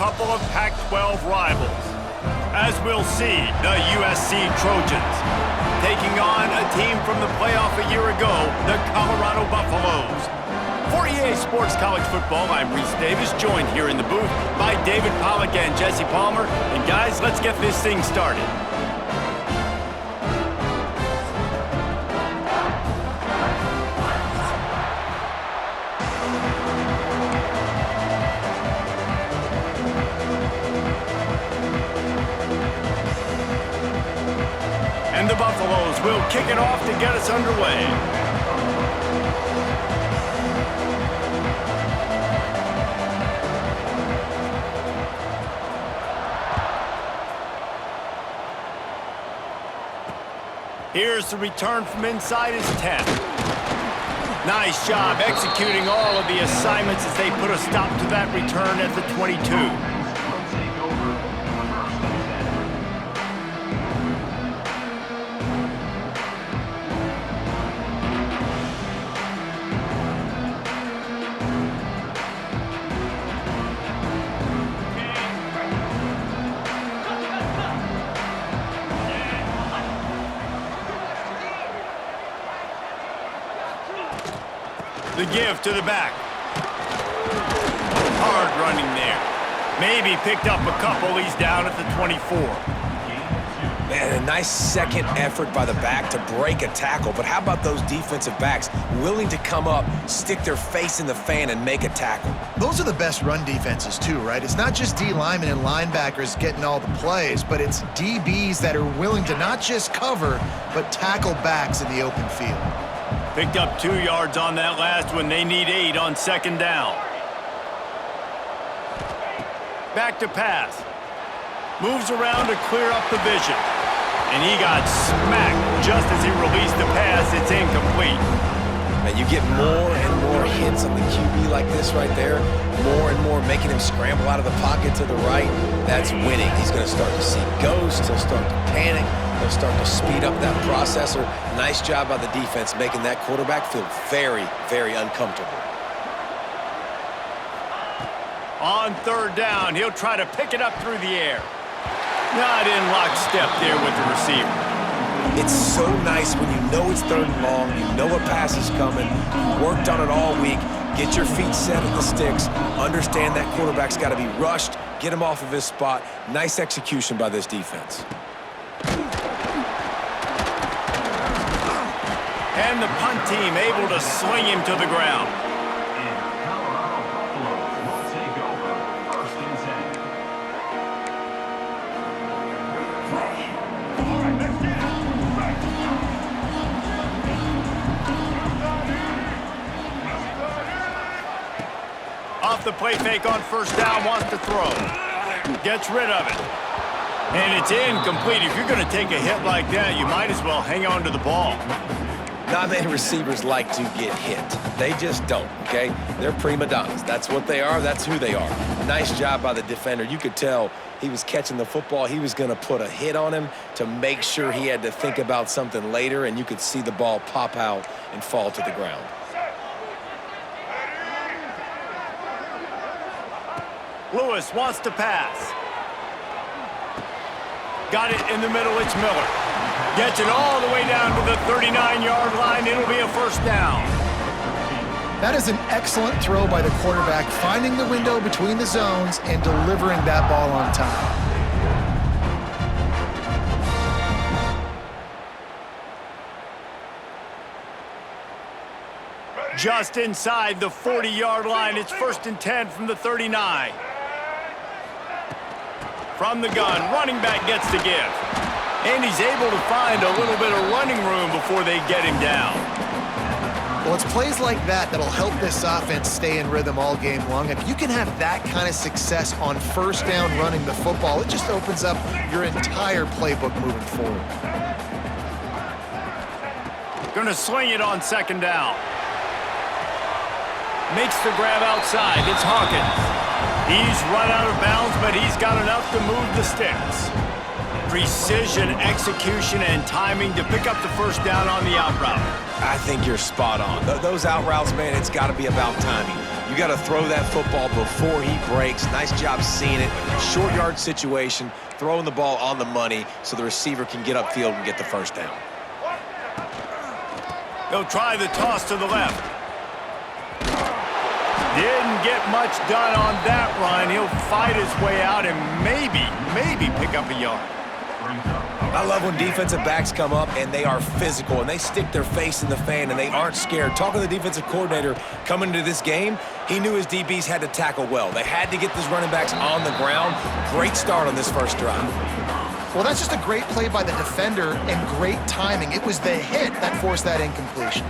couple of Pac-12 rivals. As we'll see, the USC Trojans taking on a team from the playoff a year ago, the Colorado Buffaloes. For EA Sports College Football, I'm Reese Davis, joined here in the booth by David Pollack and Jesse Palmer. And guys, let's get this thing started. And the Buffaloes will kick it off to get us underway. Here's the return from inside his 10. Nice job executing all of the assignments as they put a stop to that return at the 22. The give to the back. Hard running there. Maybe picked up a couple. He's down at the 24. Man, a nice second effort by the back to break a tackle. But how about those defensive backs willing to come up, stick their face in the fan, and make a tackle? Those are the best run defenses too, right? It's not just D linemen and linebackers getting all the plays, but it's DBs that are willing to not just cover, but tackle backs in the open field. Picked up 2 yards on that last one. They need 8 on second down. Back to pass. Moves around to clear up the vision. And he got smacked just as he released the pass. It's incomplete. And you get more and more hits on the QB like this right there. More and more making him scramble out of the pocket to the right. That's winning. He's going to start to see ghosts. He'll start to panic. He'll start to speed up that processor. Nice job by the defense making that quarterback feel very, very uncomfortable. On third down, he'll try to pick it up through the air. Not in lockstep there with the receiver. It's so nice when you know it's third and long, you know a pass is coming, you worked on it all week, get your feet set at the sticks, understand that quarterback's got to be rushed, get him off of his spot. Nice execution by this defense. And the punt team able to sling him to the ground. Off the play fake on first down, wants to throw. Gets rid of it. And it's incomplete. If you're going to take a hit like that, you might as well hang on to the ball. Not many receivers like to get hit. They just don't, okay? They're prima donnas. That's what they are. That's who they are. Nice job by the defender. You could tell he was catching the football. He was going to put a hit on him to make sure he had to think about something later, and you could see the ball pop out and fall to the ground. Lewis wants to pass. Got it in the middle. It's Miller. Gets it all the way down to the 39-yard line. It'll be a first down. That is an excellent throw by the quarterback, finding the window between the zones and delivering that ball on time. Just inside the 40-yard line. It's 1st and 10 from the 39. From the gun, running back gets the give. And he's able to find a little bit of running room before they get him down. Well, it's plays like that that'll help this offense stay in rhythm all game long. If you can have that kind of success on first down running the football, it just opens up your entire playbook moving forward. Going to sling it on second down. Makes the grab outside. It's Hawkins. He's run out of bounds, but he's got enough to move the sticks. Precision, execution, and timing to pick up the first down on the out route. I think you're spot on. Those out routes, man, it's got to be about timing. You got to throw that football before he breaks. Nice job seeing it. Short yard situation, throwing the ball on the money so the receiver can get upfield and get the first down. He'll try the toss to the left. Didn't get much done on that run. He'll fight his way out and maybe pick up a yard. I love when defensive backs come up and they are physical and they stick their face in the fan and they aren't scared. Talking to the defensive coordinator coming into this game, he knew his DBs had to tackle well. They had to get these running backs on the ground. Great start on this first drive. Well, that's just a great play by the defender and great timing. It was the hit that forced that incompletion.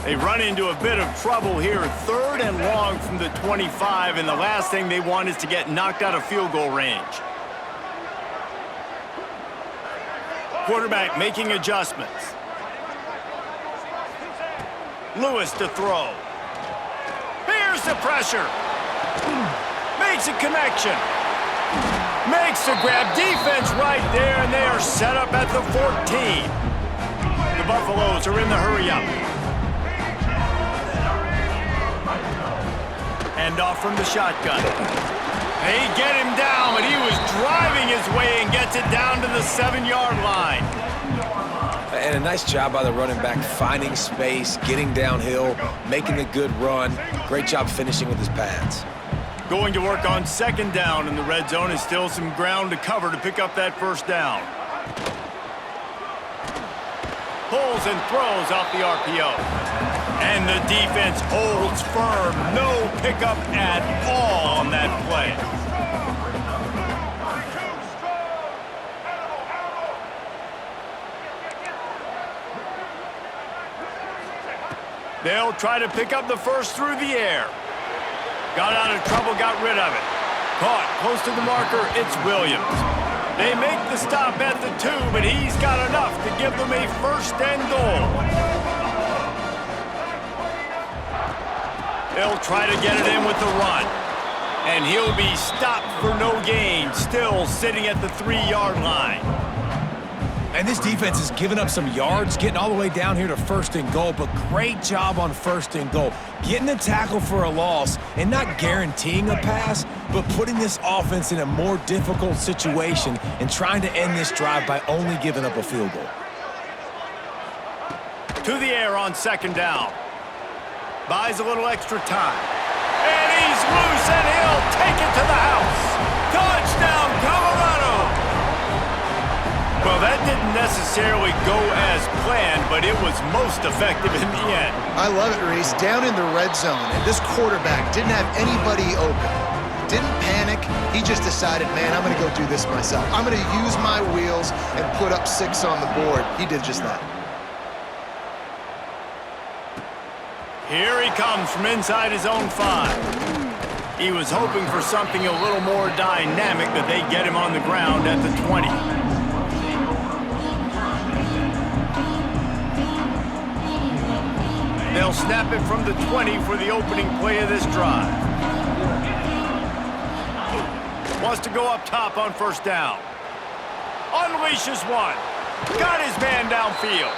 They run into a bit of trouble here. 3rd and long from the 25, and the last thing they want is to get knocked out of field goal range. Quarterback making adjustments. Lewis to throw. Here's the pressure. Makes a connection. Makes the grab. Defense right there, and they are set up at the 14. The Buffaloes are in the hurry-up. Hand off from the shotgun. They get him down, but he was driving his way and gets it down to the 7-yard line. And a nice job by the running back, finding space, getting downhill, making a good run. Great job finishing with his pads. Going to work on 2nd down in the red zone is still some ground to cover to pick up that first down. Pulls and throws off the RPO. And the defense holds firm. No pickup at all on that play. They'll try to pick up the first through the air. Got out of trouble, got rid of it. Caught close to the marker, it's Williams. They make the stop at the 2, but he's got enough to give them a 1st and goal. They'll try to get it in with the run. And he'll be stopped for no gain, still sitting at the 3-yard line. And this defense has given up some yards, getting all the way down here to 1st and goal, but great job on 1st and goal. Getting the tackle for a loss and not guaranteeing a pass, but putting this offense in a more difficult situation and trying to end this drive by only giving up a field goal. To the air on 2nd down. Buys a little extra time. And he's loose, and he'll take it to the house. Touchdown, Colorado! Well, that didn't necessarily go as planned, but it was most effective in the end. I love it, Reese. Down in the red zone, and this quarterback didn't have anybody open. Didn't panic. He just decided, man, I'm going to go do this myself. I'm going to use my wheels and put up 6 on the board. He did just that. Here he comes from inside his own 5. He was hoping for something a little more dynamic, but they get him on the ground at the 20. They'll snap it from the 20 for the opening play of this drive. Wants to go up top on 1st down. Unleashes one. Got his man downfield.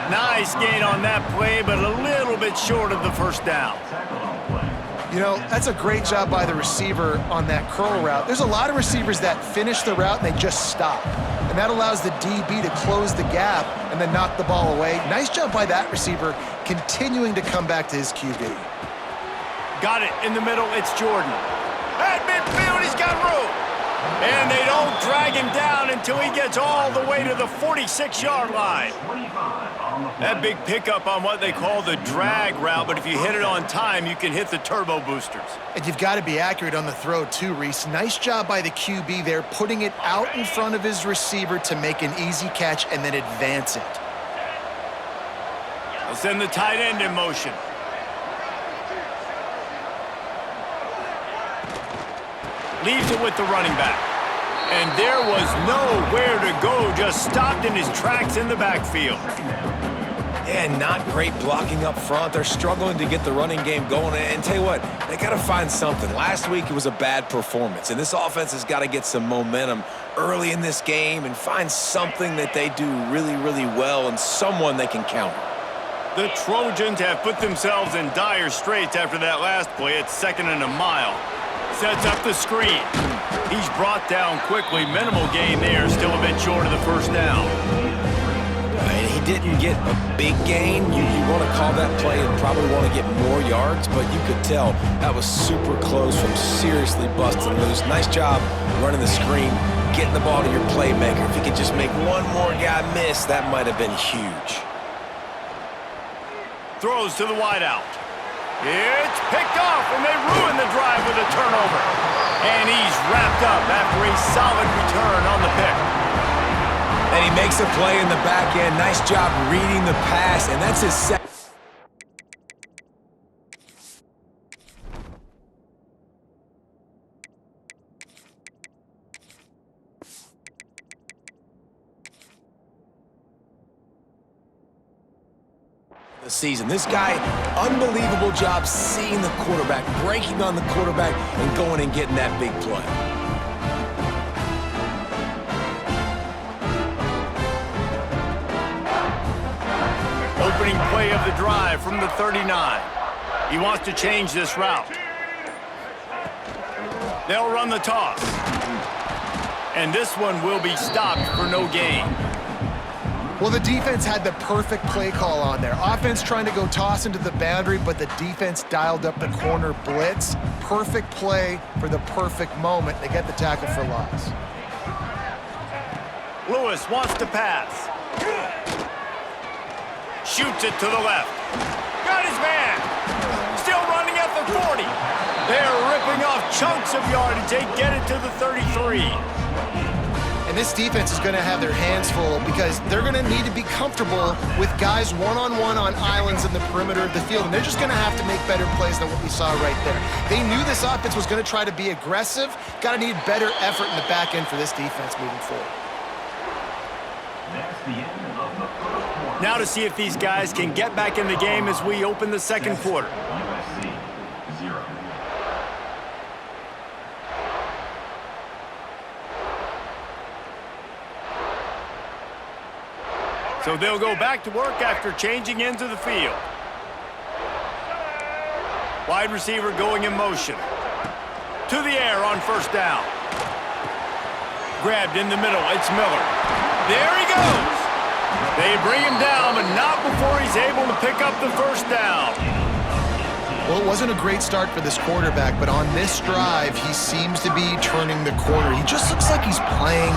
Nice gain on that play, but a little bit short of the 1st down. You know, that's a great job by the receiver on that curl route. There's a lot of receivers that finish the route and they just stop. And that allows the DB to close the gap and then knock the ball away. Nice job by that receiver continuing to come back to his QB. Got it in the middle, it's Jordan. At midfield, he's got room. And they don't drag him down until he gets all the way to the 46-yard line. That big pickup on what they call the drag route, but if you hit it on time, you can hit the turbo boosters. And you've got to be accurate on the throw too, Reese. Nice job by the QB there, putting it out in front of his receiver to make an easy catch and then advance it. They'll send the tight end in motion. Leaves it with the running back. And there was nowhere to go, just stopped in his tracks in the backfield. Yeah, not great blocking up front. They're struggling to get the running game going. And tell you what, they got to find something. Last week it was a bad performance, and this offense has got to get some momentum early in this game and find something that they do really, really well and someone they can count on. The Trojans have put themselves in dire straits after that last play at 2nd and a mile. Sets up the screen. He's brought down quickly. Minimal gain there, still a bit short of the first down. And he didn't get a big gain. You want to call that play and probably want to get more yards, but you could tell that was super close from seriously busting loose. Nice job running the screen, getting the ball to your playmaker. If he could just make one more guy miss, that might have been huge. Throws to the wideout. It's picked off, and they ruin the drive with a turnover. And he's wrapped up after a solid return on the pick. And he makes a play in the back end. Nice job reading the pass, and that's his second. The season. This guy, unbelievable job seeing the quarterback, breaking on the quarterback, and going and getting that big play. Opening play of the drive from the 39. He wants to change this route. They'll run the toss. And this one will be stopped for no gain. Well, the defense had the perfect play call on there. Offense trying to go toss into the boundary, but the defense dialed up the corner blitz. Perfect play for the perfect moment. They get the tackle for loss. Lewis wants to pass. Shoots it to the left. Got his man. Still running at the 40. They're ripping off chunks of yardage. They get it to the 33. And this defense is going to have their hands full because they're going to need to be comfortable with guys one-on-one on islands in the perimeter of the field. And they're just going to have to make better plays than what we saw right there. They knew this offense was going to try to be aggressive. Got to need better effort in the back end for this defense moving forward. Now to see if these guys can get back in the game as we open the second quarter. So they'll go back to work after changing into the field. Wide receiver going in motion. To the air on first down. Grabbed in the middle. It's Miller. There he goes. They bring him down, but not before he's able to pick up the first down. Well, it wasn't a great start for this quarterback, but on this drive, he seems to be turning the corner. He just looks like he's playing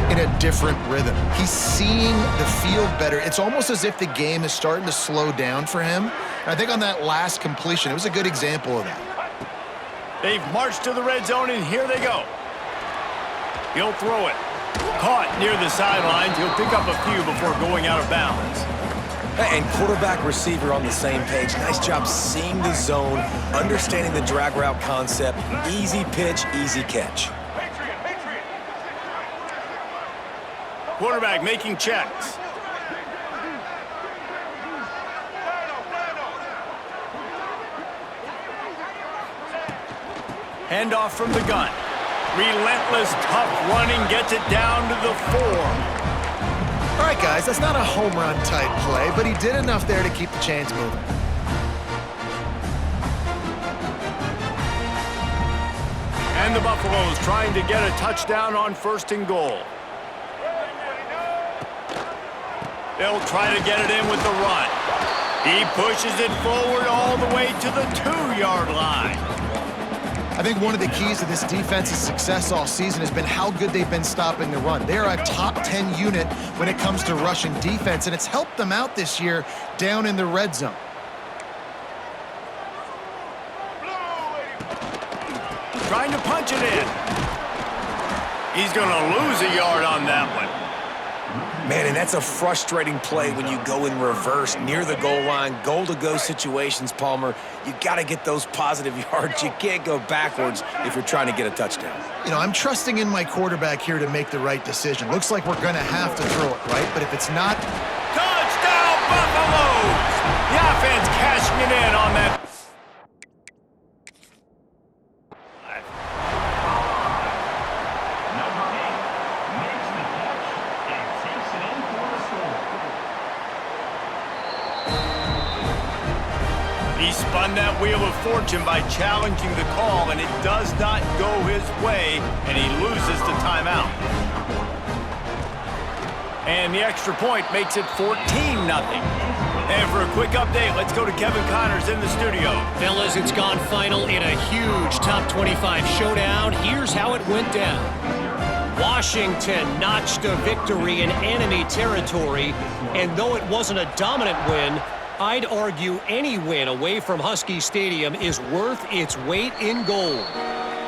in a different rhythm. He's seeing the field better. It's almost as if the game is starting to slow down for him. And I think on that last completion, it was a good example of that. They've marched to the red zone, and here they go. He'll throw it. Caught near the sidelines. He'll pick up a few before going out of bounds. And quarterback receiver on the same page. Nice job seeing the zone, understanding the drag route concept. Easy pitch, easy catch. Quarterback making checks. Handoff from the gun. Relentless, tough running, gets it down to the 4. All right, guys, that's not a home run type play, but he did enough there to keep the chains moving. And the Buffaloes trying to get a touchdown on 1st and goal. They'll try to get it in with the run. He pushes it forward all the way to the 2-yard line. I think one of the keys to this defense's success all season has been how good they've been stopping the run. They're a top 10 unit when it comes to rushing defense, and it's helped them out this year down in the red zone. Trying to punch it in. He's going to lose a yard on that one. Man, and that's a frustrating play when you go in reverse near the goal line, goal-to-go situations, Palmer. You got to get those positive yards. You can't go backwards if you're trying to get a touchdown. You know, I'm trusting in my quarterback here to make the right decision. Looks like we're going to have to throw it, right? But if it's not... Touchdown, Buffaloes! The offense cashing it in on that. spun that wheel of fortune by challenging the call, and it does not go his way, and he loses the timeout. And the extra point makes it 14-0. And for a quick update, let's go to Kevin Connors in the studio. Fellas, it's gone final in a huge top 25 showdown. Here's how it went down. Washington notched a victory in enemy territory, and though it wasn't a dominant win, I'd argue any win away from Husky Stadium is worth its weight in gold.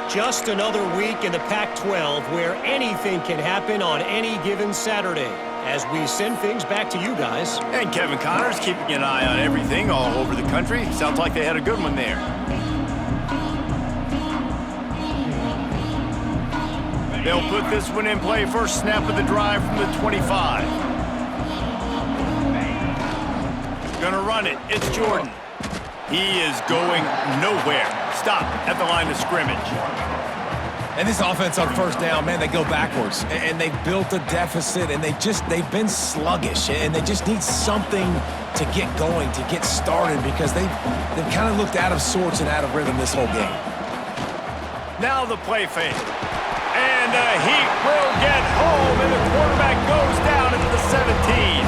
Just another week in the Pac-12 where anything can happen on any given Saturday. As we send things back to you guys. And Kevin Connors keeping an eye on everything all over the country. Sounds like they had a good one there. They'll put this one in play. First snap of the drive from the 25. Gonna run it. It's Jordan. He is going nowhere. Stop at the line of scrimmage. And this offense on first down, man, they go backwards. And they've built a deficit, and they've been sluggish. And they just need something to get going, to get started, because they've kind of looked out of sorts and out of rhythm this whole game. Now the play fake. And the Heat will get home, and the quarterback goes down into the 17.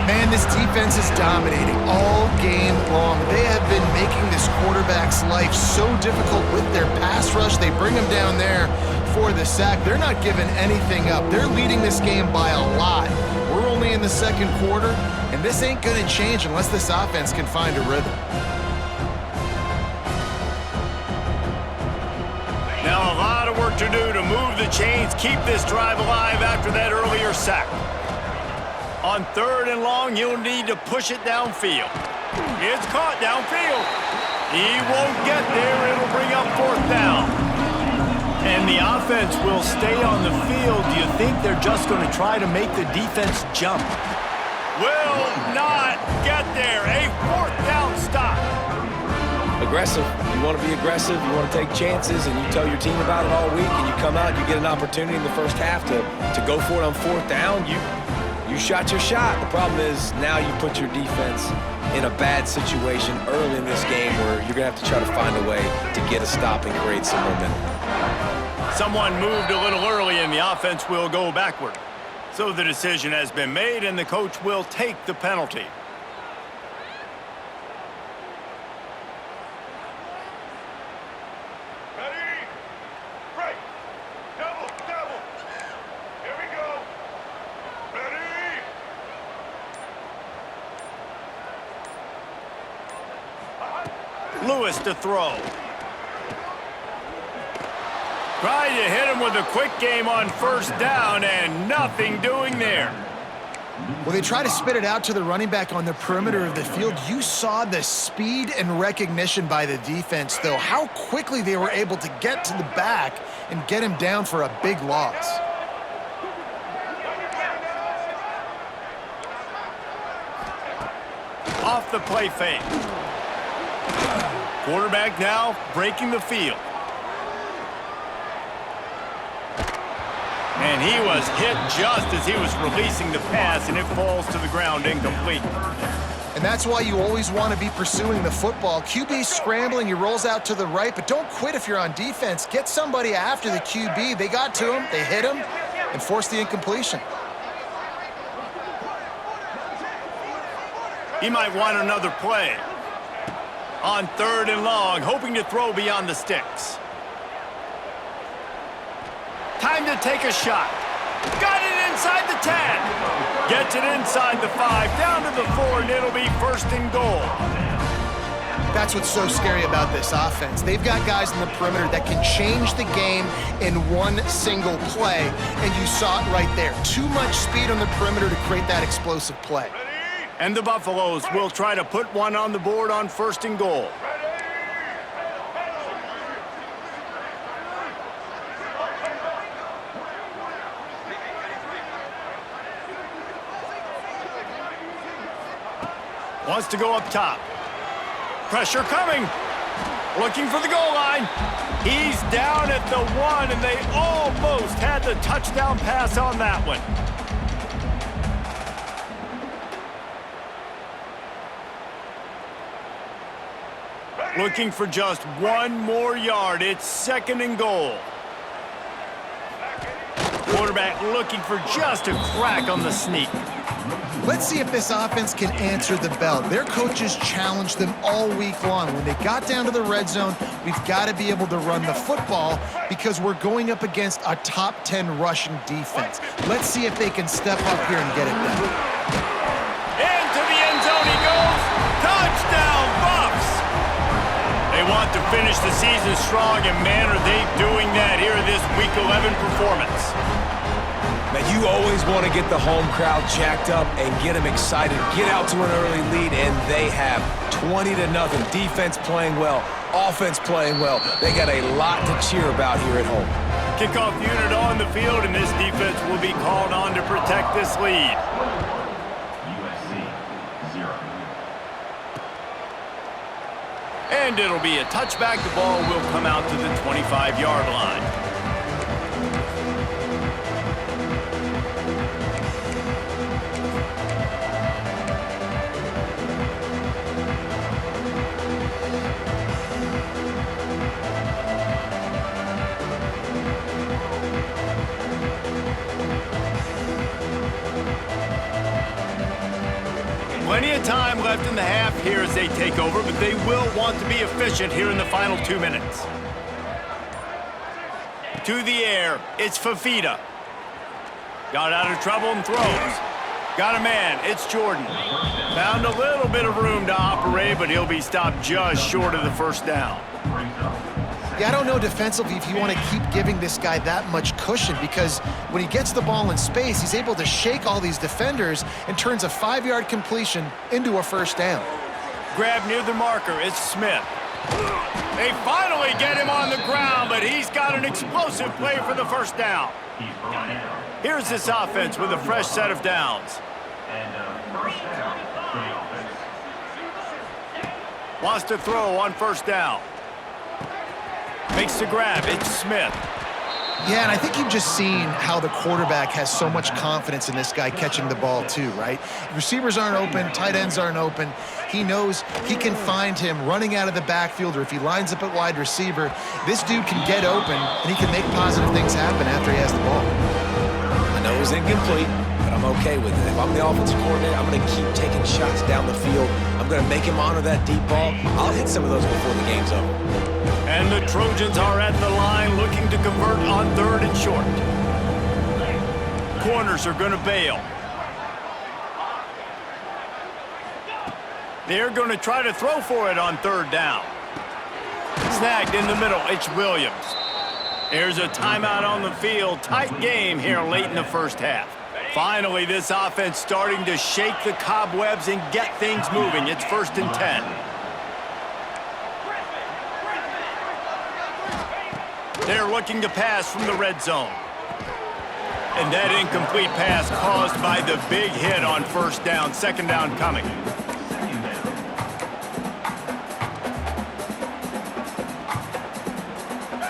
Man, this defense is dominating all game long. They have been making this quarterback's life so difficult with their pass rush. They bring him down there for the sack. They're not giving anything up. They're leading this game by a lot. We're only in the second quarter, and this ain't going to change unless this offense can find a rhythm. Now a lot of work to do to move the chains, keep this drive alive after that earlier sack. On third and long, you'll need to push it downfield. It's caught downfield. He won't get there. It'll bring up fourth down. And the offense will stay on the field. Do you think they're just going to try to make the defense jump? Will not get there. A fourth down stop. Aggressive. You want to be aggressive. You want to take chances, and you tell your team about it all week, and you come out, you get an opportunity in the first half to go for it on fourth down. You shot your shot. The problem is now you put your defense in a bad situation early in this game where you're going to have to try to find a way to get a stop and create some momentum. Someone moved a little early, and the offense will go backward. So the decision has been made, and the coach will take the penalty. Lewis to throw. Trying to hit him with a quick game on first down, and nothing doing there. Well, they try to spit it out to the running back on the perimeter of the field. You saw the speed and recognition by the defense, though, how quickly they were able to get to the back and get him down for a big loss. Off the play fake. Quarterback now breaking the field. And he was hit just as he was releasing the pass, and it falls to the ground incomplete. And that's why you always want to be pursuing the football. QB's scrambling, he rolls out to the right, but don't quit if you're on defense. Get somebody after the QB. They got to him, they hit him, and forced the incompletion. He might want another play. On third and long, hoping to throw beyond the sticks. Time to take a shot. Got it inside the 10. Gets it inside the 5, down to the 4, and it'll be first and goal. That's what's so scary about this offense. They've got guys in the perimeter that can change the game in one single play, and you saw it right there. Too much speed on the perimeter to create that explosive play. And the Buffaloes will try to put one on the board on first and goal. Wants to go up top. Pressure coming. Looking for the goal line. He's down at the 1, and they almost had the touchdown pass on that one. Looking for just one more yard. It's 2nd and goal. Quarterback looking for just a crack on the sneak. Let's see if this offense can answer the bell. Their coaches challenged them all week long. When they got down to the red zone, we've got to be able to run the football because we're going up against a top 10 rushing defense. Let's see if they can step up here and get it done. Into the end zone he goes. Touchdown, Buffs! They want to finish the season strong, and man, are they doing that here in this Week 11 performance. Now, you always want to get the home crowd jacked up and get them excited, get out to an early lead, and they have 20-0. Defense playing well, offense playing well. They got a lot to cheer about here at home. Kickoff unit on the field, and this defense will be called on to protect this lead. And it'll be a touchback. The ball will come out to the 25-yard line. Plenty of time left in the half here as they take over, but they will want to be efficient here in the final 2 minutes. To the air, it's Fafita. Got out of trouble and throws. Got a man, it's Jordan. Found a little bit of room to operate, but he'll be stopped just short of the first down. Yeah, I don't know defensively if you want to keep giving this guy that much cushion because when he gets the ball in space, he's able to shake all these defenders and turns a 5-yard completion into a first down. Grab near the marker, it's Smith. They finally get him on the ground, but he's got an explosive play for the first down. Here's this offense with a fresh set of downs. Wants to throw on first down. Makes the grab, it's Smith. Yeah, and I think you've just seen how the quarterback has so much confidence in this guy catching the ball too, right? Receivers aren't open, tight ends aren't open. He knows he can find him running out of the backfield, or if he lines up at wide receiver, this dude can get open and he can make positive things happen after he has the ball. I know it was incomplete, but I'm okay with it. If I'm the offensive coordinator, I'm going to keep taking shots down the field. I'm going to make him honor that deep ball. I'll hit some of those before the game's over. And the Trojans are at the line looking to convert on 3rd and short. Corners are going to bail. They're going to try to throw for it on 3rd down. Snagged in the middle, it's Williams. There's a timeout on the field. Tight game here late in the first half. Finally, this offense starting to shake the cobwebs and get things moving. It's 1st and 10. They're looking to pass from the red zone. And that incomplete pass caused by the big hit on first down. 2nd down coming.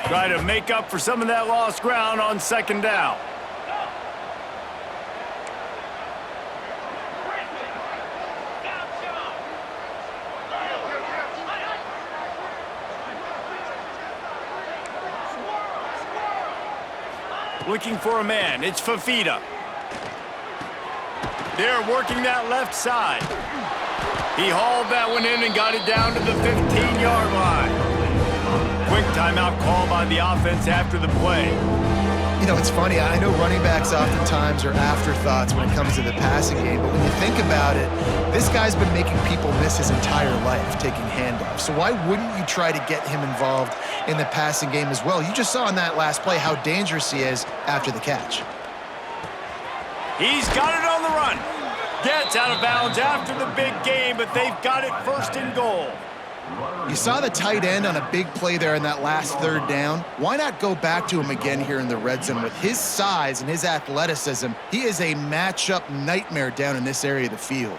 Try to make up for some of that lost ground on 2nd down. Looking for a man, it's Fafita. They're working that left side. He hauled that one in and got it down to the 15-yard line. Quick timeout call by the offense after the play. You know, it's funny. I know running backs oftentimes are afterthoughts when it comes to the passing game, but when you think about it, this guy's been making people miss his entire life taking handoffs. So why wouldn't you try to get him involved in the passing game as well? You just saw in that last play how dangerous he is after the catch. He's got it on the run. Gets out of bounds after the big game, but they've got it 1st and goal. You saw the tight end on a big play there in that last 3rd down. Why not go back to him again here in the red zone? With his size and his athleticism, he is a matchup nightmare down in this area of the field.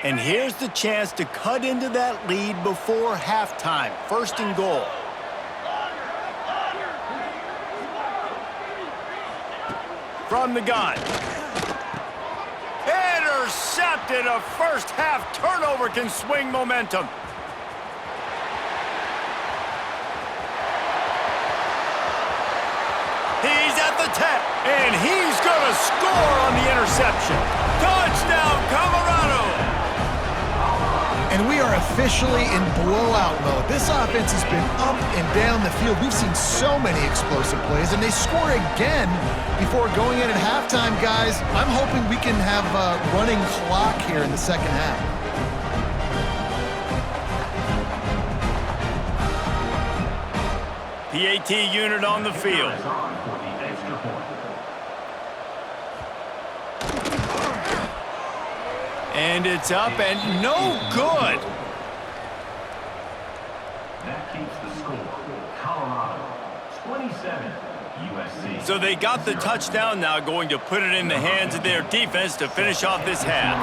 And here's the chance to cut into that lead before halftime. 1st and goal. From the gun. intercepted. A first-half turnover can swing momentum. He's at the 10, and he's going to score on the interception. Touchdown, Colorado! And we are officially in blowout mode. This offense has been up and down the field. We've seen so many explosive plays, and they score again before going in at halftime, guys. I'm hoping we can have a running clock here in the second half. PAT unit on the field. And it's up and no good. That keeps the score. Colorado 27, USC. So they got the touchdown, now going to put it in the hands of their defense to finish off this half.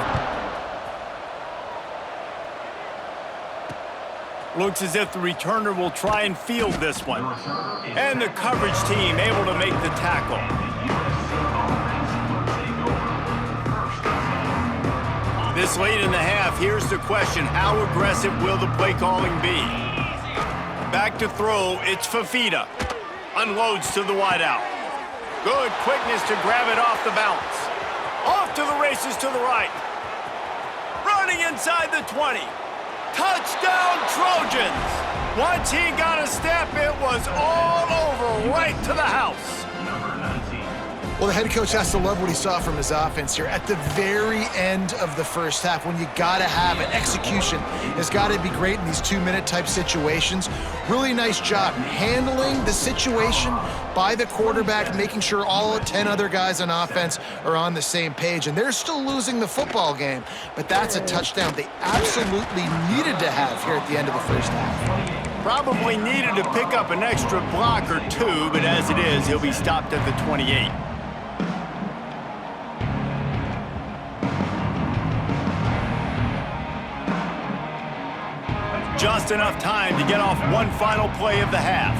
Looks as if the returner will try and field this one. And the coverage team able to make the tackle. This late in the half, here's the question: how aggressive will the play calling be? Back to throw, it's Fafita. Unloads to the wideout. Good quickness to grab it off the bounce. Off to the races to the right. Running inside the 20. Touchdown, Trojans! Once he got a step, it was all over, right to the house. Well, the head coach has to love what he saw from his offense here at the very end of the first half. When you got to have it, execution has got to be great in these 2-minute type situations. Really nice job handling the situation by the quarterback, making sure all 10 other guys on offense are on the same page. And they're still losing the football game, but that's a touchdown they absolutely needed to have here at the end of the first half. Probably needed to pick up an extra block or two, but as it is, he'll be stopped at the 28. Just enough time to get off one final play of the half.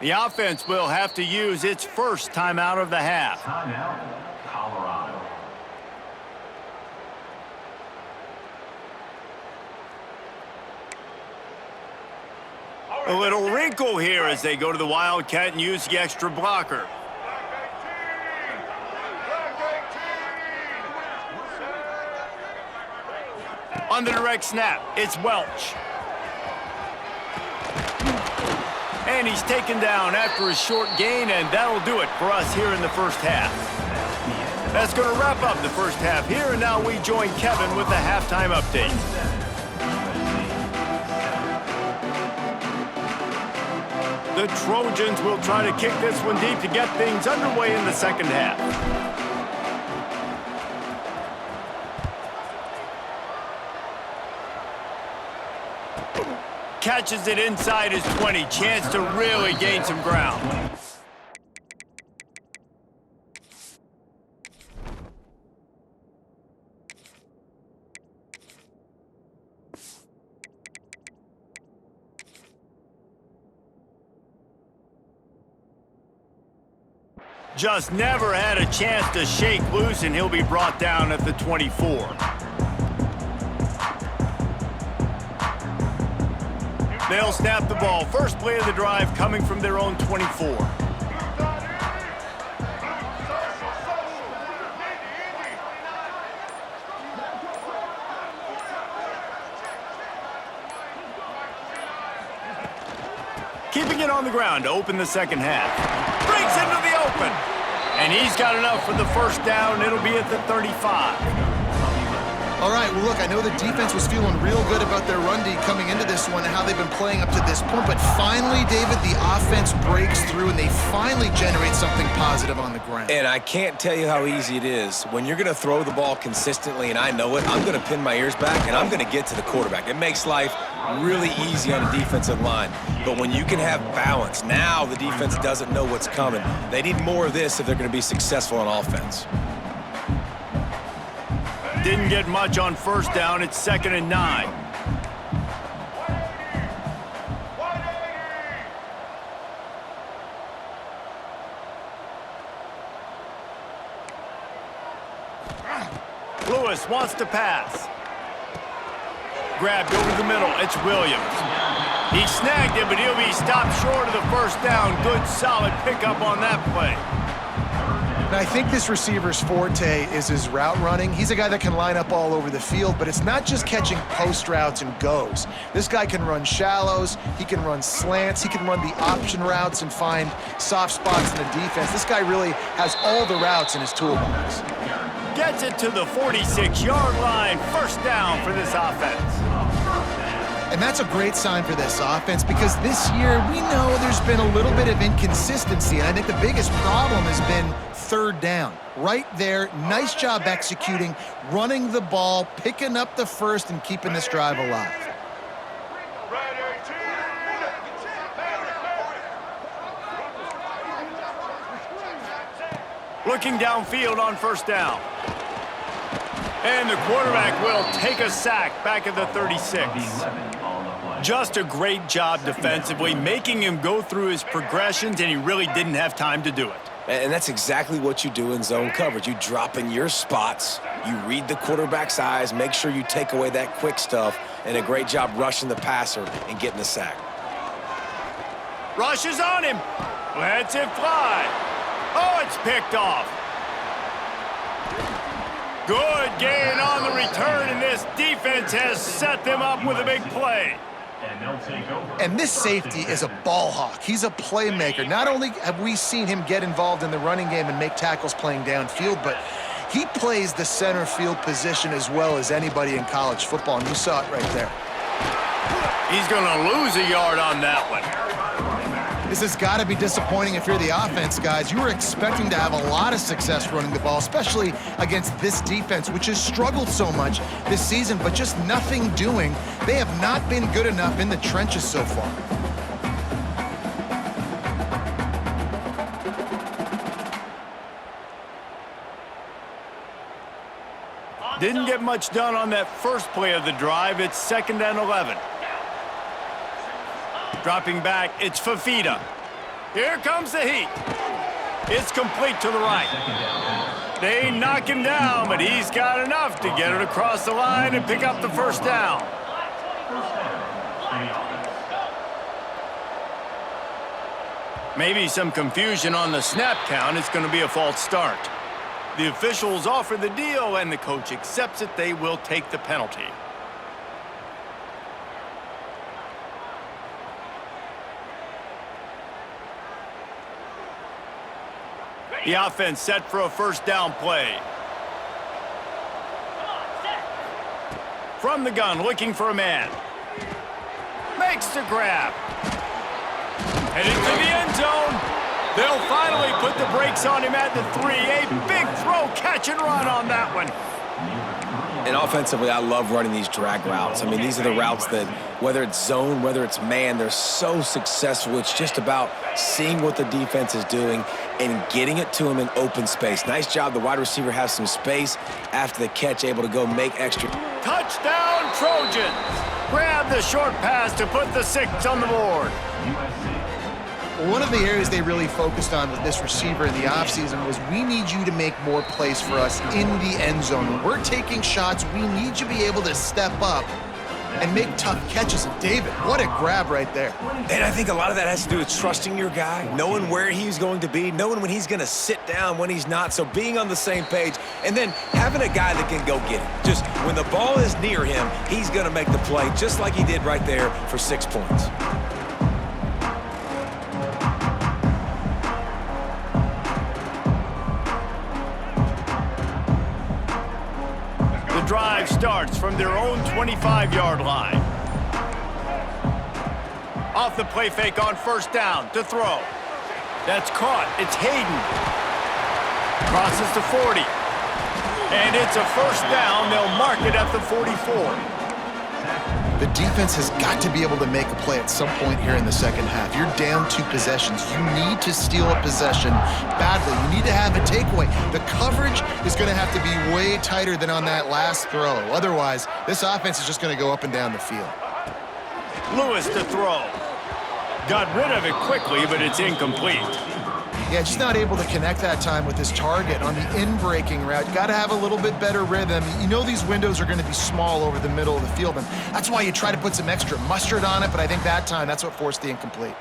The offense will have to use its first timeout of the half. Timeout, Colorado. A little wrinkle here as they go to the Wildcat and use the extra blocker. On the direct snap, it's Welch. And he's taken down after a short gain, and that'll do it for us here in the first half. That's going to wrap up the first half here, and now we join Kevin with the halftime update. The Trojans will try to kick this one deep to get things underway in the second half. Catches it inside his 20. Chance to really gain some ground. Just never had a chance to shake loose, and he'll be brought down at the 24. They'll snap the ball. First play of the drive coming from their own 24. Keeping it on the ground to open the second half. Breaks into the open. And he's got enough for the first down. It'll be at the 35. All right, well, look, I know the defense was feeling real good about their run D coming into this one and how they've been playing up to this point, but finally, David, the offense breaks through and they finally generate something positive on the ground. And I can't tell you how easy it is. When you're going to throw the ball consistently, and I know it, I'm going to pin my ears back, and I'm going to get to the quarterback. It makes life really easy on the defensive line. But when you can have balance, now the defense doesn't know what's coming. They need more of this if they're going to be successful on offense. Didn't get much on first down. It's 2nd and 9. Lewis wants to pass. Grabbed over the middle. It's Williams. He snagged it, but he'll be stopped short of the first down. Good, solid pickup on that play. And I think this receiver's forte is his route running. He's a guy that can line up all over the field, but it's not just catching post routes and goes. This guy can run shallows, he can run slants, he can run the option routes and find soft spots in the defense. This guy really has all the routes in his toolbox. Gets it to the 46-yard line. First down for this offense. And that's a great sign for this offense because this year we know there's been a little bit of inconsistency, and I think the biggest problem has been third down. Right there, nice job executing, running the ball, picking up the first, and keeping this drive alive. Looking downfield on first down. And the quarterback will take a sack back at the 36. Just a great job defensively, making him go through his progressions, and he really didn't have time to do it. And that's exactly what you do in zone coverage. You drop in your spots, you read the quarterback's eyes, make sure you take away that quick stuff, and a great job rushing the passer and getting the sack. Rushes on him. Lets it fly. Oh, it's picked off. Good gain on the return, and this defense has set them up with a big play. And this safety is a ball hawk. He's a playmaker. Not only have we seen him get involved in the running game and make tackles playing downfield, but he plays the center field position as well as anybody in college football, and you saw it right there. He's going to lose a yard on that one. This has got to be disappointing if you're the offense, guys. You were expecting to have a lot of success running the ball, especially against this defense, which has struggled so much this season, but just nothing doing. They have not been good enough in the trenches so far. Didn't get much done on that first play of the drive. It's 2nd and 11. Dropping back, it's Fafita. Here comes the heat. It's complete to the right. They knock him down, but he's got enough to get it across the line and pick up the first down. Maybe some confusion on the snap count. It's going to be a false start. The officials offer the deal, and the coach accepts it. They will take the penalty. The offense set for a first down play. From the gun, looking for a man. Makes the grab. Heading to the end zone. They'll finally put the brakes on him at the 3. A big throw, catch and run on that one. And offensively, I love running these drag routes. I mean, these are the routes that, whether it's zone, whether it's man, they're so successful. It's just about seeing what the defense is doing and getting it to him in open space. Nice job. The wide receiver has some space after the catch, able to go make extra. Touchdown, Trojans. Grab the short pass to put the 6 on the board. One of the areas they really focused on with this receiver in the offseason was we need you to make more plays for us in the end zone. When we're taking shots, we need you to be able to step up and make tough catches. And David, what a grab right there. And I think a lot of that has to do with trusting your guy, knowing where he's going to be, knowing when he's going to sit down, when he's not. So being on the same page, and then having a guy that can go get it. Just when the ball is near him, he's going to make the play, just like he did right there for 6 points. Drive starts from their own 25-yard line. Off the play fake on first down to throw. That's caught. It's Hayden. Crosses to 40. And it's a first down. They'll mark it at the 44. The defense has got to be able to make a play at some point here in the second half. You're down 2 possessions. You need to steal a possession badly. You need to have a takeaway. The coverage is going to have to be way tighter than on that last throw. Otherwise, this offense is just going to go up and down the field. Lewis to throw. Got rid of it quickly, but it's incomplete. Yeah, just not able to connect that time with his target on the in-breaking route. You got to have a little bit better rhythm. You know these windows are going to be small over the middle of the field, and that's why you try to put some extra mustard on it, but I think that time, that's what forced the incomplete.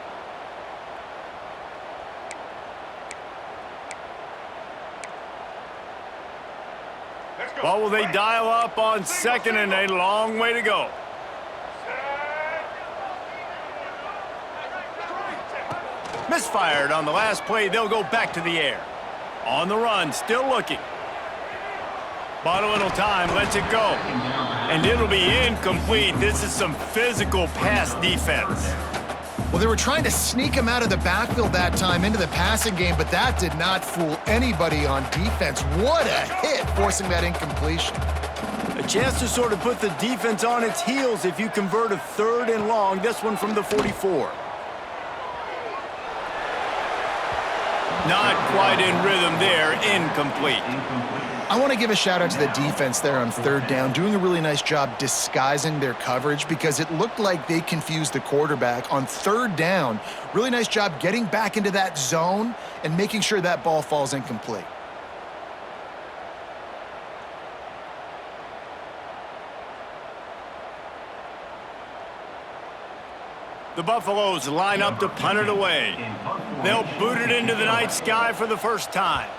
Well, will they dial up on second and a long way to go? Misfired on the last play. They'll go back to the air. On the run, still looking. Bought a little time, lets it go. And it'll be incomplete. This is some physical pass defense. Well, they were trying to sneak him out of the backfield that time into the passing game, but that did not fool anybody on defense. What a hit, forcing that incompletion. A chance to sort of put the defense on its heels if you convert a 3rd and long. This one from the 44. Not quite in rhythm there, incomplete. I want to give a shout out to the defense there on 3rd down, doing a really nice job disguising their coverage because it looked like they confused the quarterback on 3rd down. Really nice job getting back into that zone and making sure that ball falls incomplete. The Buffaloes line up to punt it away. They'll boot it into the night sky for the first time.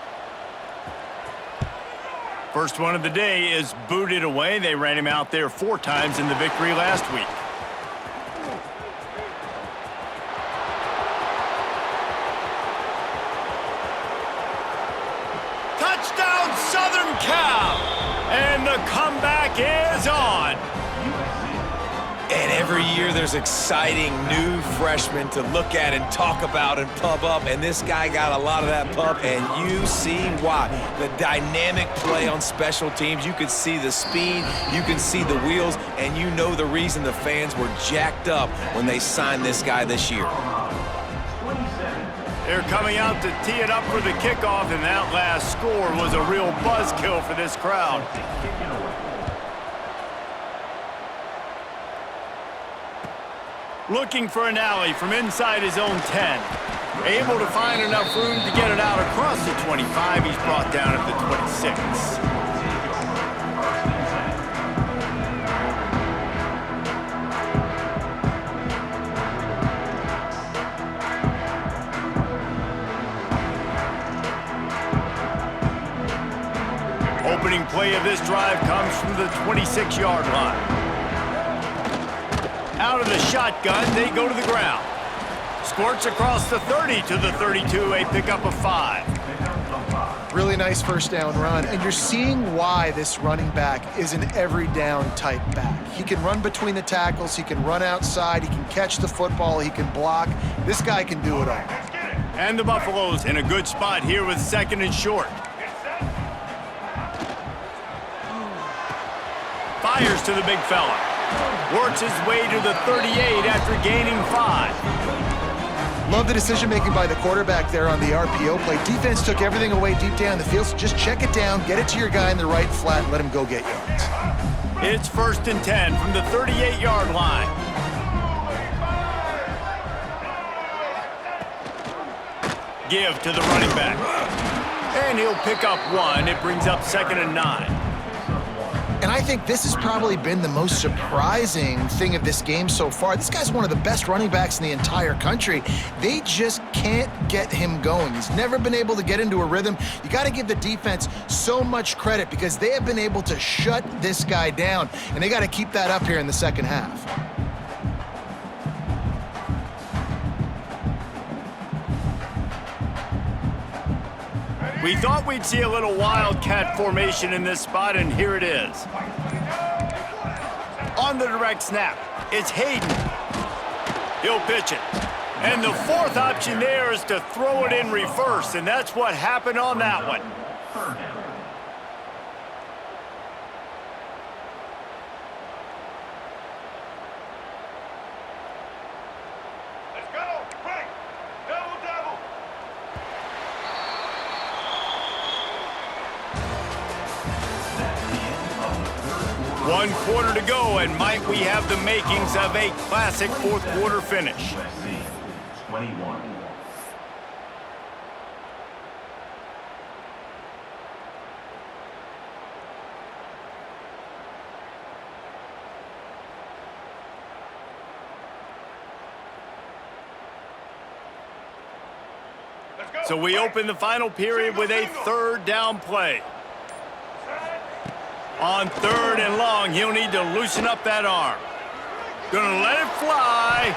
First one of the day is booted away. They ran him out there 4 times in the victory last week. Touchdown, Southern Cal! And the comeback is on. And every year there's exciting new freshmen to look at and talk about and pump up. And this guy got a lot of that pump, and you see why. The dynamic play on special teams. You could see the speed, you can see the wheels, and you know the reason the fans were jacked up when they signed this guy this year. They're coming out to tee it up for the kickoff, and that last score was a real buzzkill for this crowd. Looking for an alley from inside his own 10. Able to find enough room to get it out across the 25. He's brought down at the 26. Opening play of this drive comes from the 26-yard line. Out of the shotgun, they go to the ground. Squirts across the 30 to the 32, a pickup of 5. Really nice first down run, and you're seeing why this running back is an every down type back. He can run between the tackles, he can run outside, he can catch the football, he can block. This guy can do it all. And the Buffaloes in a good spot here with 2nd and short. Fires to the big fella. Works his way to the 38 after gaining 5. Love the decision-making by the quarterback there on the RPO play. Defense took everything away deep down the field, so just check it down, get it to your guy in the right flat, and let him go get yards. It's 1st and 10 from the 38-yard line. Give to the running back. And he'll pick up 1. It brings up 2nd and 9. And I think this has probably been the most surprising thing of this game so far. This guy's one of the best running backs in the entire country. They just can't get him going. He's never been able to get into a rhythm. You got to give the defense so much credit because they have been able to shut this guy down, and they got to keep that up here in the second half. We thought we'd see a little wildcat formation in this spot, and here it is. On the direct snap, it's Hayden. He'll pitch it. And the 4th option there is to throw it in reverse, and that's what happened on that one. Let's go! Quick! Double, double! One quarter to go, and might we have the makings of a classic 4th quarter finish. USC 21. So we open the final period with a third down play. On 3rd and long, he'll need to loosen up that arm. Gonna let it fly.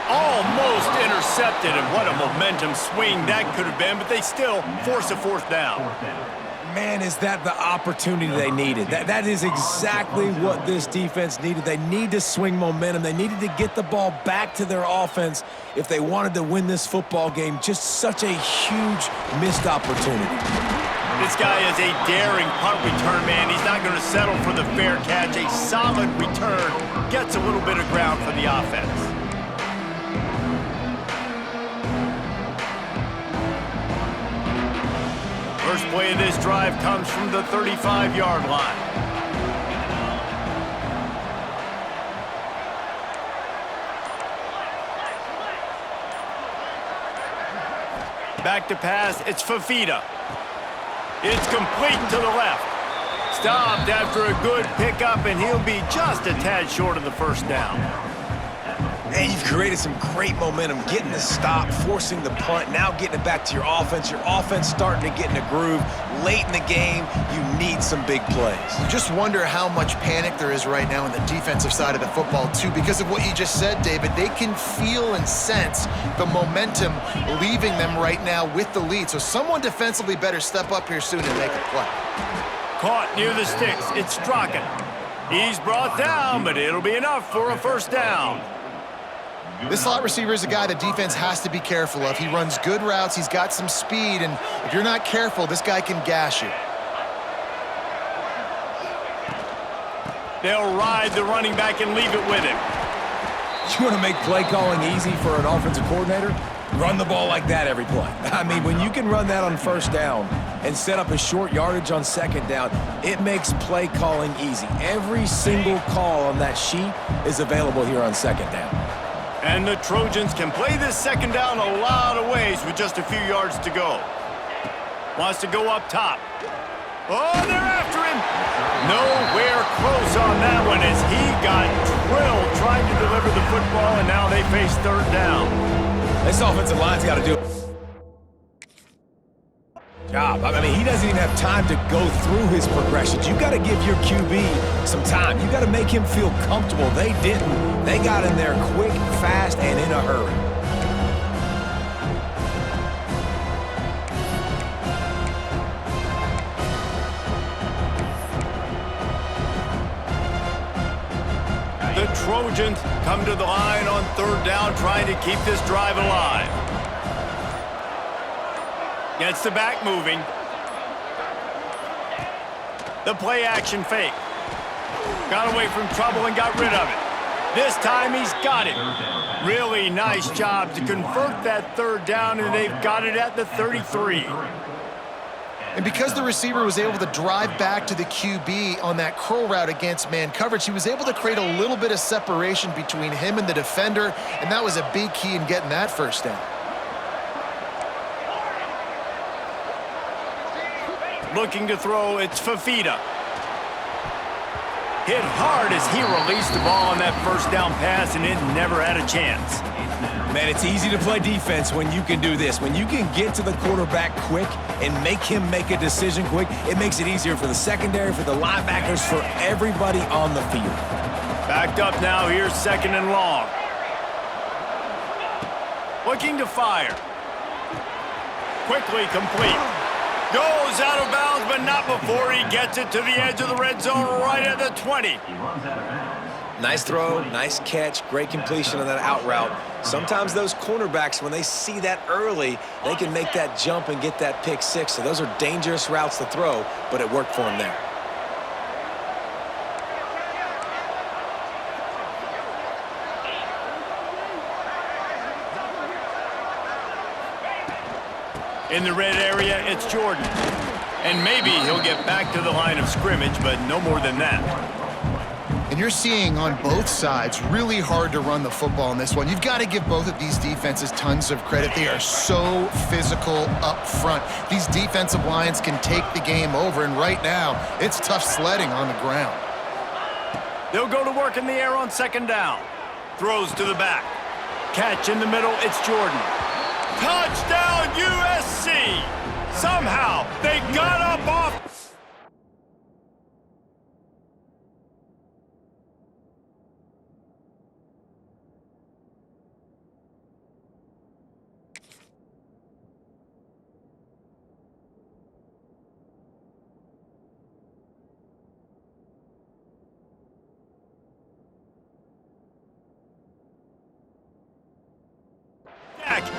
Almost intercepted, and what a momentum swing that could have been, but they still force a 4th down. Man, is that the opportunity they needed. That is exactly what this defense needed. They need to swing momentum. They needed to get the ball back to their offense if they wanted to win this football game. Just such a huge missed opportunity. This guy is a daring punt return man. He's not going to settle for the fair catch. A solid return gets a little bit of ground for the offense. First play of this drive comes from the 35-yard line. Back to pass, it's Fafita. It's complete to the left. Stopped after a good pickup, and he'll be just a tad short of the 1st down. And you've created some great momentum, getting the stop, forcing the punt, now getting it back to your offense. Your offense starting to get in a groove. Late in the game, you need some big plays. You just wonder how much panic there is right now on the defensive side of the football, too, because of what you just said, David. They can feel and sense the momentum leaving them right now with the lead. So someone defensively better step up here soon and make a play. Caught near the sticks. It's Strachan. He's brought down, but it'll be enough for a 1st down. This slot receiver is a guy the defense has to be careful of. He runs good routes, he's got some speed, and if you're not careful, this guy can gash you. They'll ride the running back and leave it with him. You want to make play calling easy for an offensive coordinator? Run the ball like that every play. I mean, when you can run that on 1st down and set up a short yardage on 2nd down, it makes play calling easy. Every single call on that sheet is available here on 2nd down. And the Trojans can play this 2nd down a lot of ways with just a few yards to go. Wants to go up top. Oh, they're after him. Nowhere close on that one as he got drilled trying to deliver the football, and now they face 3rd down. This offensive line's got to do a job. I mean, he doesn't even have time to go through his progressions. You got to give your QB some time. You got to make him feel comfortable. They didn't. They got in there quick, fast, and in a hurry. The Trojans come to the line on 3rd down, trying to keep this drive alive. Gets the back moving. The play action fake. Got away from trouble and got rid of it. This time he's got it. Really nice job to convert that 3rd down, and they've got it at the 33. And because the receiver was able to drive back to the QB on that curl route against man coverage, he was able to create a little bit of separation between him and the defender, and that was a big key in getting that 1st down. Looking to throw, it's Fafita. Hit hard as he released the ball on that 1st down pass, and it never had a chance. Man, it's easy to play defense when you can do this. When you can get to the quarterback quick and make him make a decision quick, it makes it easier for the secondary, for the linebackers, for everybody on the field. Backed up now, here's 2nd and long. Looking to fire. Quickly complete. Goes out of bounds, but not before he gets it to the edge of the red zone right at the 20. He runs out of bounds. Nice throw, nice catch, great completion on that out route. Sometimes those cornerbacks, when they see that early, they can make that jump and get that pick 6. So those are dangerous routes to throw, but it worked for him there. In the red area, it's Jordan. And maybe he'll get back to the line of scrimmage, but no more than that. And you're seeing on both sides really hard to run the football in this one. You've got to give both of these defenses tons of credit. They are so physical up front. These defensive lines can take the game over, and right now, it's tough sledding on the ground. They'll go to work in the air on 2nd down. Throws to the back. Catch in the middle, it's Jordan. Touchdown, USC! Somehow, they got up off...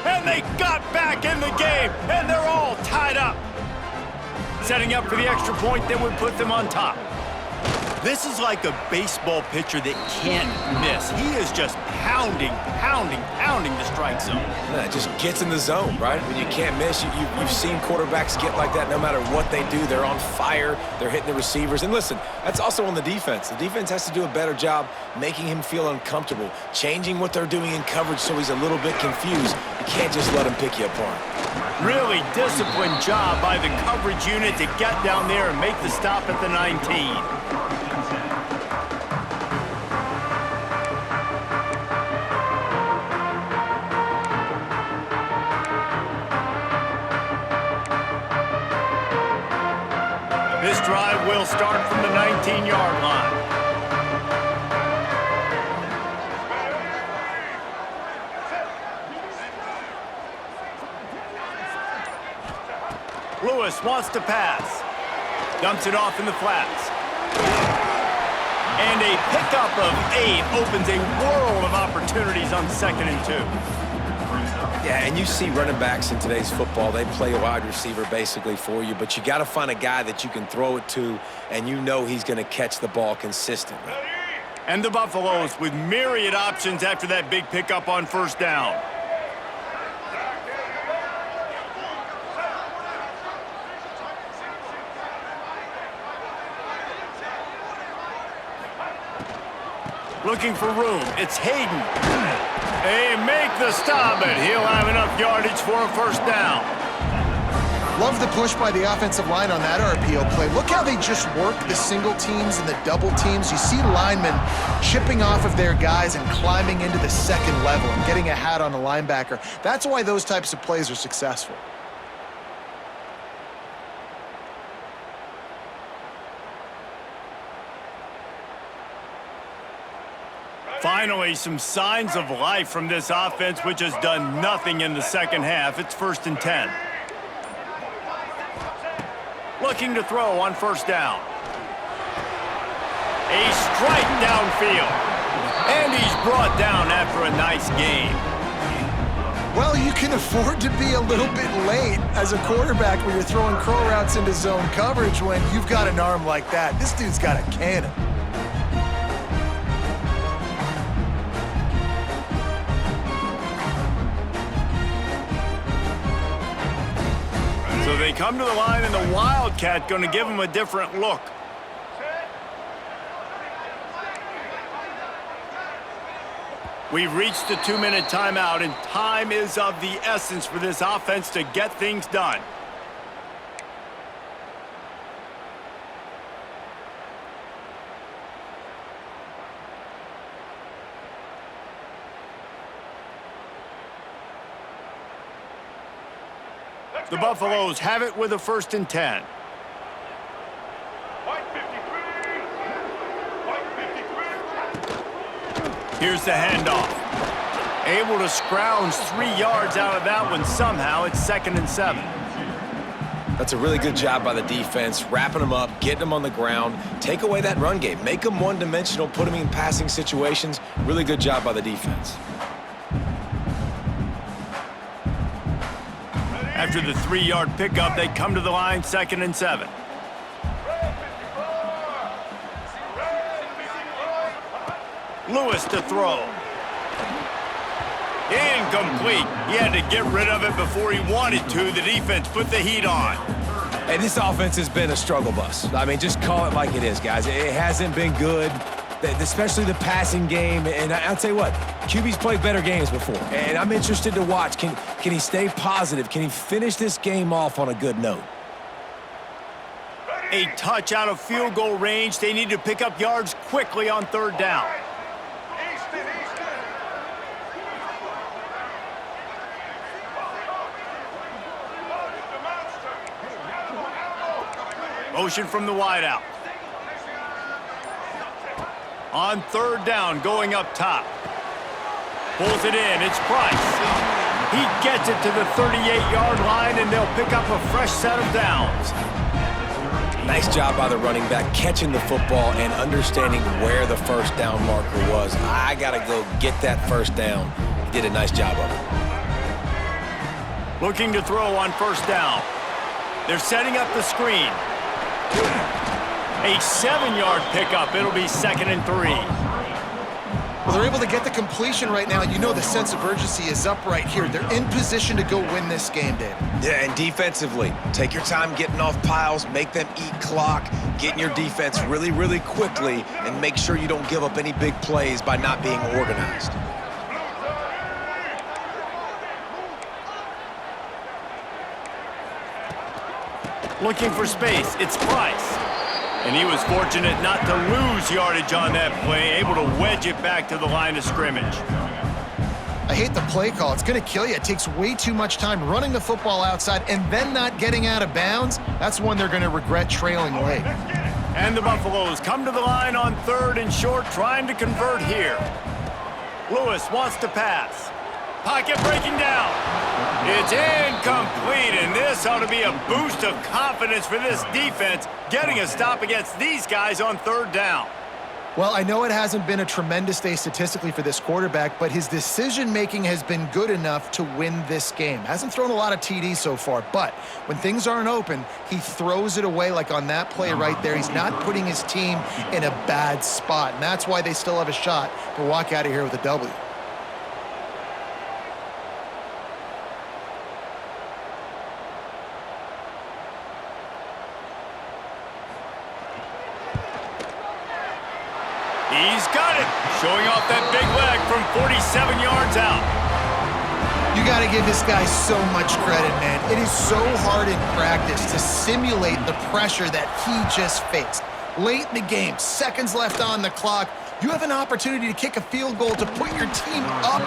and they got back in the game, and they're all tied up. Setting up for the extra point that would put them on top. This is like a baseball pitcher that can't miss. He is just pounding the strike zone. Yeah, it just gets in the zone, right? When you can't miss, you've seen quarterbacks get like that no matter what they do. They're on fire. They're hitting the receivers. And listen, that's also on the defense. The defense has to do a better job making him feel uncomfortable, changing what they're doing in coverage so he's a little bit confused. You can't just let him pick you apart. Really disciplined job by the coverage unit to get down there and make the stop at the 19. This drive will start from the 19-yard line. Lewis wants to pass. Dumps it off in the flats. And a pickup of 8 opens a world of opportunities on 2nd and 2. Yeah, and you see running backs in today's football, they play a wide receiver basically for you, but you got to find a guy that you can throw it to, and you know he's going to catch the ball consistently. And the Buffaloes with myriad options after that big pickup on 1st down. Looking for room. It's Hayden. They make the stop, but he'll have enough yardage for a 1st down. Love the push by the offensive line on that RPO play. Look how they just work the single teams and the double teams. You see linemen chipping off of their guys and climbing into the 2nd level and getting a hat on a linebacker. That's why those types of plays are successful. Finally, some signs of life from this offense, which has done nothing in the 2nd half. It's 1st and 10. Looking to throw on 1st down. A strike downfield. And he's brought down after a nice game. Well, you can afford to be a little bit late as a quarterback when you're throwing crow routes into zone coverage when you've got an arm like that. This dude's got a cannon. So they come to the line, and the Wildcat going to give them a different look. We've reached the 2-minute timeout, and time is of the essence for this offense to get things done. The Buffaloes have it with a 1st and 10. Here's the handoff. Able to scrounge 3 yards out of that one somehow. It's 2nd and 7. That's a really good job by the defense, wrapping them up, getting them on the ground, take away that run game, make them one-dimensional, put them in passing situations. Really good job by the defense. After the 3-yard pickup, they come to the line, 2nd and 7. Lewis to throw. Incomplete. He had to get rid of it before he wanted to. The defense put the heat on. Hey, this offense has been a struggle bus. I mean, just call it like it is, guys. It hasn't been good, especially the passing game. And I'll tell you what, QB's played better games before. And I'm interested to watch. Can he stay positive? Can he finish this game off on a good note? A touch out of field goal range. They need to pick up yards quickly on 3rd down. Motion from the wideout. On third down, going up top. Pulls it in. It's Price. He gets it to the 38-yard line, and they'll pick up a fresh set of downs. Nice job by the running back catching the football and understanding where the first down marker was. I got to go get that first down. He did a nice job of it. Looking to throw on first down. They're setting up the screen. A 7-yard pickup. It'll be 2nd and 3. Well, they're able to get the completion right now, and you know the sense of urgency is up right here. They're in position to go win this game, Dave. Yeah, and defensively, take your time getting off piles, make them eat clock, get in your defense really, really quickly, and make sure you don't give up any big plays by not being organized. Looking for space. It's Price. And he was fortunate not to lose yardage on that play, able to wedge it back to the line of scrimmage. I hate the play call. It's going to kill you. It takes way too much time running the football outside and then not getting out of bounds. That's one they're going to regret trailing late. And the Buffaloes come to the line on 3rd and short, trying to convert here. Lewis wants to pass. Pocket breaking down. It's incomplete, and this ought to be a boost of confidence for this defense, getting a stop against these guys on 3rd down. Well, I know it hasn't been a tremendous day statistically for this quarterback, but his decision-making has been good enough to win this game. Hasn't thrown a lot of TDs so far, but when things aren't open, he throws it away like on that play right there. He's not putting his team in a bad spot, and that's why they still have a shot to walk out of here with a W. He's got it, showing off that big leg from 47 yards out. You got to give this guy so much credit, man. It is so hard in practice to simulate the pressure that he just faced. Late in the game, seconds left on the clock, you have an opportunity to kick a field goal to put your team up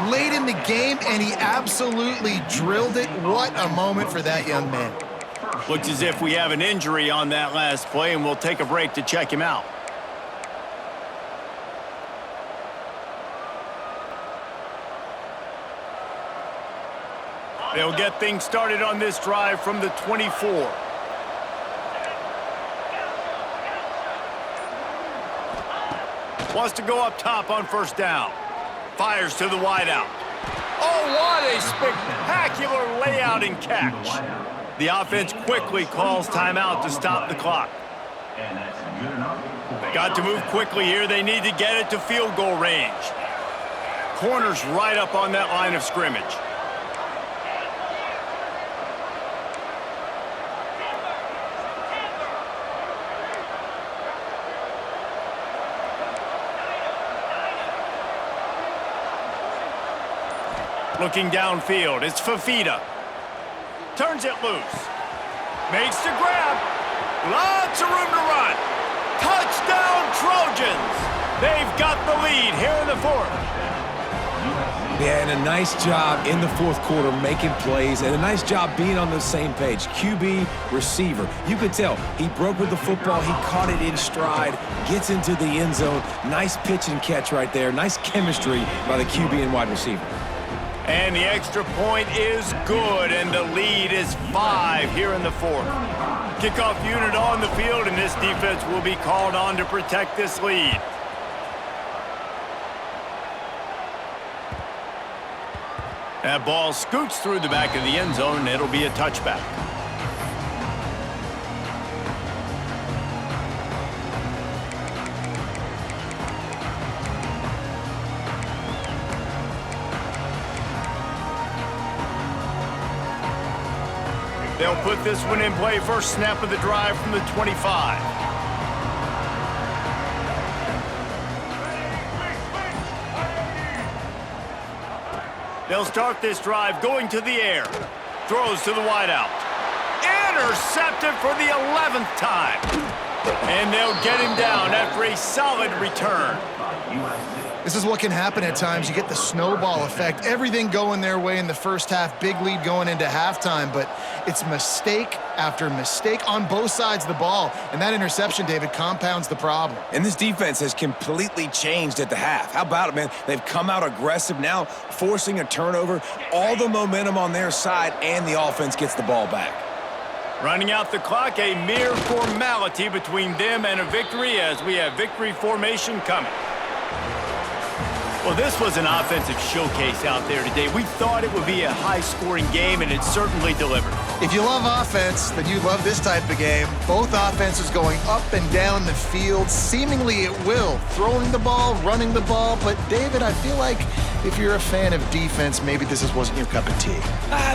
late in the game, and he absolutely drilled it. What a moment for that young man. Looks as if we have an injury on that last play, and we'll take a break to check him out. They'll get things started on this drive from the 24. Wants to go up top on first down. Fires to the wideout. Oh, what a spectacular layout and catch. The offense quickly calls timeout to stop the clock. And that's good enough. Got to move quickly here. They need to get it to field goal range. Corner's right up on that line of scrimmage. Looking downfield, it's Fafita. Turns it loose. Makes the grab. Lots of room to run. Touchdown Trojans. They've got the lead here in the 4th. Yeah, and a nice job in the 4th quarter making plays, and a nice job being on the same page. QB, receiver. You could tell he broke with the football. He caught it in stride, gets into the end zone. Nice pitch and catch right there. Nice chemistry by the QB and wide receiver. And the extra point is good, and the lead is 5 here in the 4th. Kickoff unit on the field, and this defense will be called on to protect this lead. That ball scoots through the back of the end zone, and it'll be a touchback. They'll put this one in play. First snap of the drive from the 25. They'll start this drive going to the air. Throws to the wideout. Intercepted for the 11th time. And they'll get him down after a solid return. This is what can happen at times. You get the snowball effect. Everything going their way in the first half. Big lead going into halftime, but it's mistake after mistake on both sides of the ball. And that interception, David, compounds the problem. And this defense has completely changed at the half. How about it, man? They've come out aggressive now, forcing a turnover, all the momentum on their side, and the offense gets the ball back. Running out the clock, a mere formality between them and a victory as we have victory formation coming. Well, this was an offensive showcase out there today. We thought it would be a high-scoring game, and it certainly delivered. If you love offense, then you love this type of game. Both offenses going up and down the field, seemingly at will. Throwing the ball, running the ball. But, David, I feel like if you're a fan of defense, maybe this wasn't your cup of tea.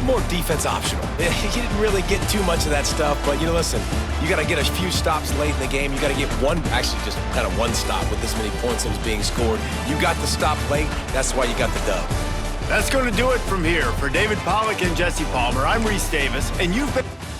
More defense optional. You didn't really get too much of that stuff, but, listen, you got to get a few stops late in the game. You got to get actually just kind of one stop with this many points that was being scored. You got the stop late. That's why you got the dub. That's going to do it from here. For David Pollack and Jesse Palmer, I'm Reese Davis, and you've been...